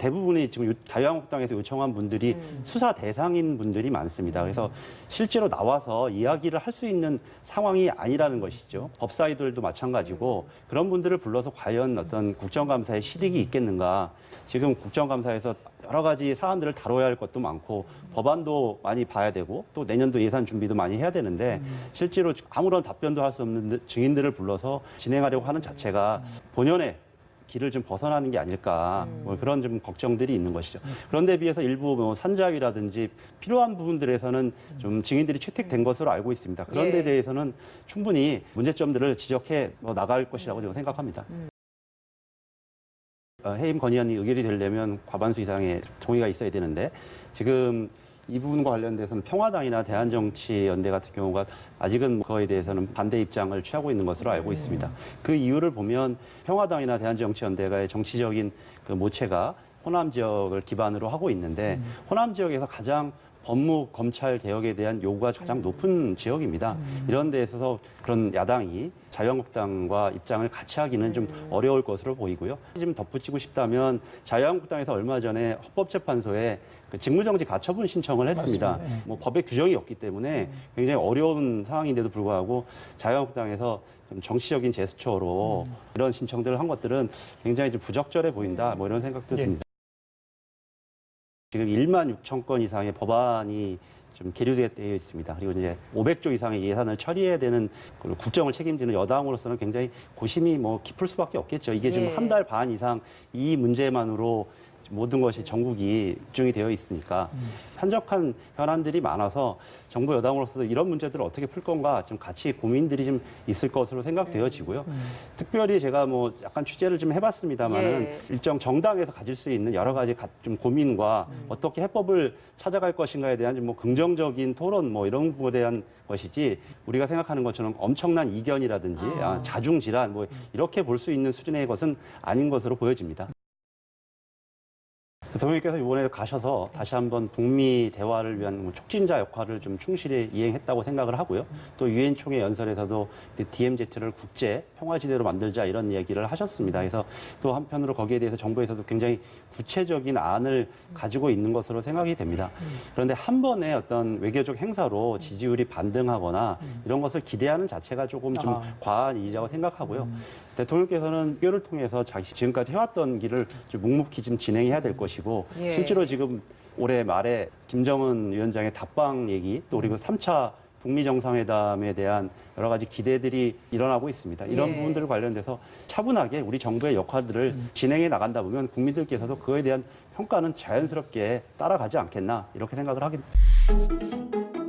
대부분이 지금 자유한국당에서 요청한 분들이 수사 대상인 분들이 많습니다. 그래서 실제로 나와서 이야기를 할 수 있는 상황이 아니라는 것이죠. 법사위들도 마찬가지고 그런 분들을 불러서 과연 어떤 국정감사에 실익이 있겠는가. 지금 국정감사에서 여러 가지 사안들을 다뤄야 할 것도 많고 법안도 많이 봐야 되고 또 내년도 예산 준비도 많이 해야 되는데 실제로 아무런 답변도 할 수 없는 증인들을 불러서 진행하려고 하는 자체가 본연의 길을 좀 벗어나는 게 아닐까 뭐 그런 좀 걱정들이 있는 것이죠. 그런데 비해서 일부 뭐 산자위라든지 필요한 부분들에서는 좀 증인들이 채택된 것으로 알고 있습니다. 그런 데 대해서는 충분히 문제점들을 지적해 나갈 것이라고 저는 생각합니다. 해임 건의안이 의결이 되려면 과반수 이상의 동의가 있어야 되는데 지금 이 부분과 관련돼서는 평화당이나 대한정치연대 같은 경우가 아직은 그거에 대해서는 반대 입장을 취하고 있는 것으로 알고 있습니다. 그 이유를 보면 평화당이나 대한정치연대가의 정치적인 그 모체가 호남 지역을 기반으로 하고 있는데 호남 지역에서 가장 법무 검찰 개혁에 대한 요구가 가장 높은 지역입니다. 이런 데 있어서 그런 야당이 자유한국당과 입장을 같이 하기는 좀 어려울 것으로 보이고요. 좀 덧붙이고 싶다면 자유한국당에서 얼마 전에 헌법재판소에 그 직무정지 가처분 신청을 했습니다. 뭐 법의 규정이 없기 때문에 굉장히 어려운 상황인데도 불구하고 자유한국당에서 좀 정치적인 제스처로 이런 신청들을 한 것들은 굉장히 좀 부적절해 보인다. 뭐 이런 생각도 듭니다. 지금 1만 6천 건 이상의 법안이 좀 계류되어 있습니다. 그리고 이제 500조 이상의 예산을 처리해야 되는 국정을 책임지는 여당으로서는 굉장히 고심이 뭐 깊을 수밖에 없겠죠. 이게 지금 한 달 반 이상 이 문제만으로 모든 것이 전국이 집중이 되어 있으니까 한적한 현안들이 많아서 정부 여당으로서도 이런 문제들을 어떻게 풀 건가 좀 같이 고민들이 좀 있을 것으로 생각되어지고요. 특별히 제가 뭐 약간 취재를 좀 해봤습니다만은 일정 정당에서 가질 수 있는 여러 가지 좀 고민과 어떻게 해법을 찾아갈 것인가에 대한 좀 뭐 긍정적인 토론 뭐 이런 부분에 대한 것이지 우리가 생각하는 것처럼 엄청난 이견이라든지 자중질환 뭐 이렇게 볼 수 있는 수준의 것은 아닌 것으로 보여집니다. 대통령께서 이번에 가셔서 다시 한번 북미 대화를 위한 촉진자 역할을 좀 충실히 이행했다고 생각을 하고요. 또 유엔 총회 연설에서도 DMZ를 국제 평화지대로 만들자 이런 얘기를 하셨습니다. 그래서 또 한편으로 거기에 대해서 정부에서도 굉장히 구체적인 안을 가지고 있는 것으로 생각이 됩니다. 그런데 한 번의 어떤 외교적 행사로 지지율이 반등하거나 이런 것을 기대하는 자체가 조금 좀 과한 일이라고 생각하고요. 대통령께서는 외교를 통해서 지금까지 해왔던 길을 좀 묵묵히 좀 진행해야 될 것이고 실제로 지금 올해 말에 김정은 위원장의 답방 얘기 또 그리고 3차 북미 정상회담에 대한 여러 가지 기대들이 일어나고 있습니다. 이런 부분들 관련돼서 차분하게 우리 정부의 역할들을 진행해 나간다 보면 국민들께서도 그거에 대한 평가는 자연스럽게 따라가지 않겠나 이렇게 생각을 하게 됩니다.